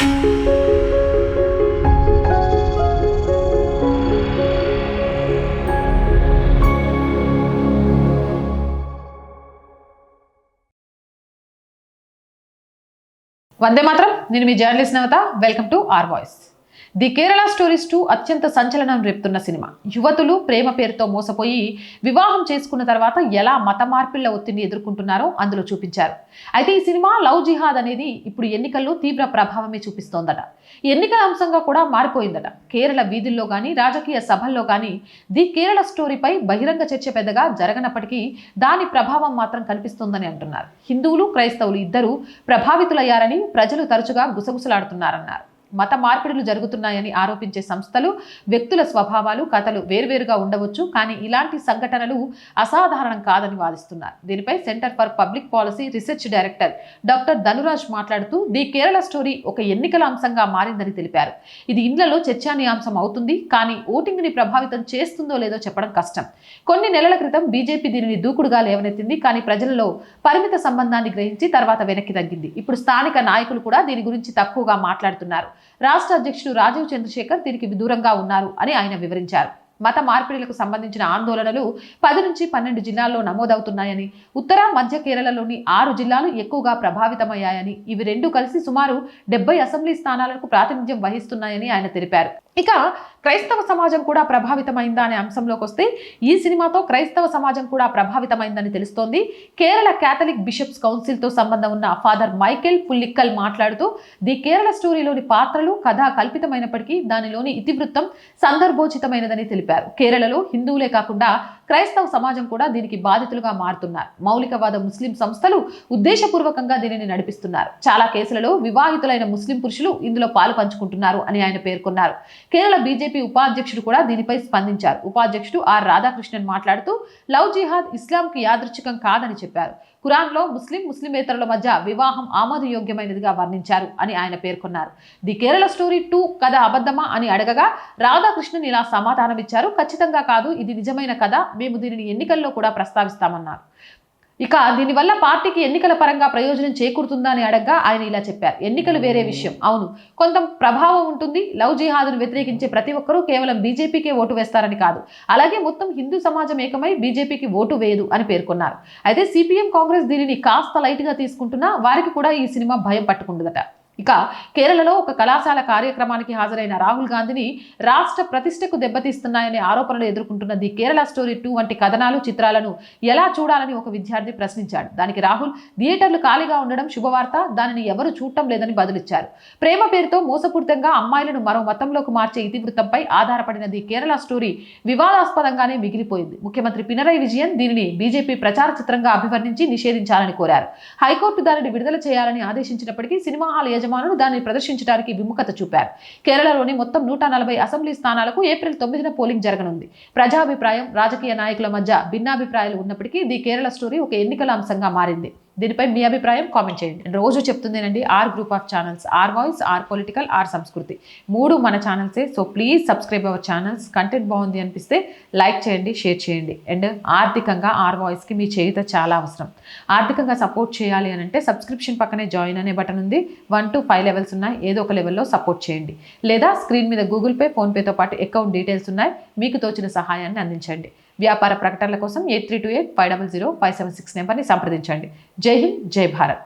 వందే మాత్రం. నేను మీ journalist Navata. Welcome to R voice. The Kerala stories 2 అత్యంత సంచలనం రేపుతున్న సినిమా. యువతులు ప్రేమ పేరుతో మోసపోయి వివాహం చేసుకున్న తర్వాత ఎలా మత మార్పిళ్ల ఒత్తిడిని ఎదుర్కొంటున్నారో అందులో చూపించారు. అయితే ఈ సినిమా లవ్ జిహాద్ అనేది ఇప్పుడు ఎన్నికల్లో తీవ్ర ప్రభావమే చూపిస్తోందట. ఎన్నికల అంశంగా కూడా మారిపోయిందట. కేరళ వీధుల్లో కానీ రాజకీయ సభల్లో కానీ ది కేరళ స్టోరీపై బహిరంగ చర్చ పెద్దగా జరగనప్పటికీ దాని ప్రభావం మాత్రం కనిపిస్తోందని అంటున్నారు. హిందువులు క్రైస్తవులు ఇద్దరూ ప్రభావితులయ్యారని ప్రజలు తరచుగా గుసగుసలాడుతున్నారన్నారు. మత మార్పిడులు జరుగుతున్నాయని ఆరోపించే సంస్థలు, వ్యక్తుల స్వభావాలు, కథలు వేర్వేరుగా ఉండవచ్చు, కానీ ఇలాంటి సంఘటనలు అసాధారణం కాదని వాదిస్తున్నారు. దీనిపై centre for public policy research director doctor Dhanuraj మాట్లాడుతూ ది కేరళ స్టోరీ ఒక ఎన్నికల అంశంగా మారిందని తెలిపారు. ఇది ఇండ్లలో చర్చానీయాంశం అవుతుంది, కానీ ఓటింగ్ ని ప్రభావితం చేస్తుందో లేదో చెప్పడం కష్టం. కొన్ని నెలల క్రితం బీజేపీ దీనిని దూకుడుగా లేవనెత్తింది, కానీ ప్రజలలో పరిమిత సంబంధాన్ని గ్రహించి తర్వాత వెనక్కి తగ్గింది. ఇప్పుడు స్థానిక నాయకులు కూడా దీని గురించి తక్కువగా మాట్లాడుతున్నారు. రాష్ట్ర అధ్యక్షుడు రాజీవ్ చంద్రశేఖర్ దీనికి దూరంగా ఉన్నారు అని ఆయన వివరించారు. మత మార్పిడులకు సంబంధించిన ఆందోళనలు 10 నుంచి 12 జిల్లాల్లో నమోదవుతున్నాయని, ఉత్తర మధ్య కేరళలోని 6 జిల్లాలు ఎక్కువగా ప్రభావితమయ్యాయని, ఇవి రెండు కలిసి సుమారు 70 అసెంబ్లీ స్థానాలకు ప్రాతినిధ్యం వహిస్తున్నాయని ఆయన తెలిపారు. ఇక క్రైస్తవ సమాజం కూడా ప్రభావితమైందా అనే అంశంలోకి వస్తే ఈ సినిమాతో క్రైస్తవ సమాజం కూడా ప్రభావితమైందని తెలుస్తోంది. కేరళ క్యాథలిక్ బిషప్స్ కౌన్సిల్తో సంబంధం ఉన్న ఫాదర్ మైకేల్ పుల్లిక్కల్ మాట్లాడుతూ ది కేరళ స్టోరీలోని పాత్రలు కథ కల్పితమైనప్పటికీ దానిలోని ఇతివృత్తం సందర్భోచితమైనదని తెలిపారు. కేరళలో హిందువులే కాకుండా క్రైస్తవ సమాజం కూడా దీనికి బాధితులుగా మారుతున్నారు. మౌలికవాద ముస్లిం సంస్థలు ఉద్దేశపూర్వకంగా దీనిని నడిపిస్తున్నారు. చాలా కేసులలో వివాహితులైన ముస్లిం పురుషులు ఇందులో పాలు పంచుకుంటున్నారు అని ఆయన పేర్కొన్నారు. కేరళ బీజేపీ ఉపాధ్యక్షుడు కూడా దీనిపై స్పందించారు. ఉపాధ్యక్షుడు ఆర్ రాధాకృష్ణన్ మాట్లాడుతూ లవ్ జిహాద్ ఇస్లాంకి యాదృచ్ఛికం కాదని చెప్పారు. ఖురాన్లో ముస్లిమేతరుల మధ్య వివాహం ఆమోదయోగ్యమైనదిగా వర్ణించారు అని ఆయన పేర్కొన్నారు. ది కేరళ స్టోరీ 2 కథ అబద్ధమా అని అడగగా రాధాకృష్ణన్ ఇలా సమాధానమిచ్చారు. ఖచ్చితంగా కాదు, ఇది నిజమైన కథ. మేము దీనిని ఎన్నికల్లో కూడా ప్రస్తావిస్తామన్నారు. ఇక దీనివల్ల పార్టీకి ఎన్నికల పరంగా ప్రయోజనం చేకూరుతుందా అని అడగ్గా ఆయన ఇలా చెప్పారు. ఎన్నికలు వేరే విషయం. అవును, కొంత ప్రభావం ఉంటుంది. లవ్ జిహాద్ను వ్యతిరేకించే ప్రతి ఒక్కరూ కేవలం బీజేపీకే ఓటు వేస్తారని కాదు, అలాగే మొత్తం హిందూ సమాజం ఏకమై బీజేపీకి ఓటు వేయదు అని పేర్కొన్నారు. అయితే సిపిఎం, కాంగ్రెస్ దీనిని కాస్త లైట్ గా తీసుకుంటున్నా వారికి కూడా ఈ సినిమా భయం పట్టుకుంటుందట. ఇక కేరళలో ఒక కళాశాల కార్యక్రమానికి హాజరైన రాహుల్ గాంధీని రాష్ట్ర ప్రతిష్టకు దెబ్బతీస్తున్నాయనే ఆరోపణలు ఎదుర్కొంటున్న ది కేరళ స్టోరీ 2 వంటి కథనాలు, చిత్రాలను ఎలా చూడాలని ఒక విద్యార్థి ప్రశ్నించాడు. దానికి రాహుల్ థియేటర్లు ఖాళీగా ఉండడం శుభవార్త, దానిని ఎవరు చూడటం లేదని బదులిచ్చారు. ప్రేమ పేరుతో మోసపూరితంగా అమ్మాయిలను మరో మతంలోకి మార్చే ఇతివృత్తంపై ఆధారపడిన ది కేరళ స్టోరీ వివాదాస్పదంగానే మిగిలిపోయింది. ముఖ్యమంత్రి పినరయి విజయన్ దీనిని బీజేపీ ప్రచార చిత్రంగా అభివర్ణించి నిషేధించాలని కోరారు. హైకోర్టు దానిని విడుదల చేయాలని ఆదేశించినప్పటికీ సినిమా హాల్ యజమానులు దాన్ని ప్రదర్శించడానికి విముఖత చూపారు. కేరళలోని మొత్తం 140 అసెంబ్లీ స్థానాలకు ఏప్రిల్ 9న పోలింగ్ జరగనుంది. ప్రజాభిప్రాయం, రాజకీయ నాయకుల మధ్య భిన్నాభిప్రాయాలు ఉన్నప్పటికీ ది కేరళ స్టోరీ ఒక ఎన్నికల అంశంగా మారింది. దీనిపై మీ అభిప్రాయం కామెంట్ చేయండి. రోజు చెప్తుందేనండి, R group of channels, R voice, R political, R Sanskriti, 3 మన ఛానల్సే. So please subscribe our channels. Content బాగుంది అనిపిస్తే లైక్ చేయండి, షేర్ చేయండి. అండ్ ఆర్థికంగా ఆర్ వాయిస్కి మీ చేయుత చాలా అవసరం. ఆర్థికంగా సపోర్ట్ చేయాలి అని అంటే సబ్స్క్రిప్షన్ పక్కనే జాయిన్ అనే బటన్ ఉంది. 1 to 5 లెవెల్స్ ఉన్నాయి. ఏదో ఒక లెవెల్లో సపోర్ట్ చేయండి. లేదా స్క్రీన్ మీద గూగుల్ పే, ఫోన్పేతో పాటు అకౌంట్ డీటెయిల్స్ ఉన్నాయి. మీకు తోచిన సహాయాన్ని అందించండి. వ్యాపార ప్రకటనల కోసం 8328 500 576 నెంబర్ని సంప్రదించండి. జై హింద్, జై భారత్.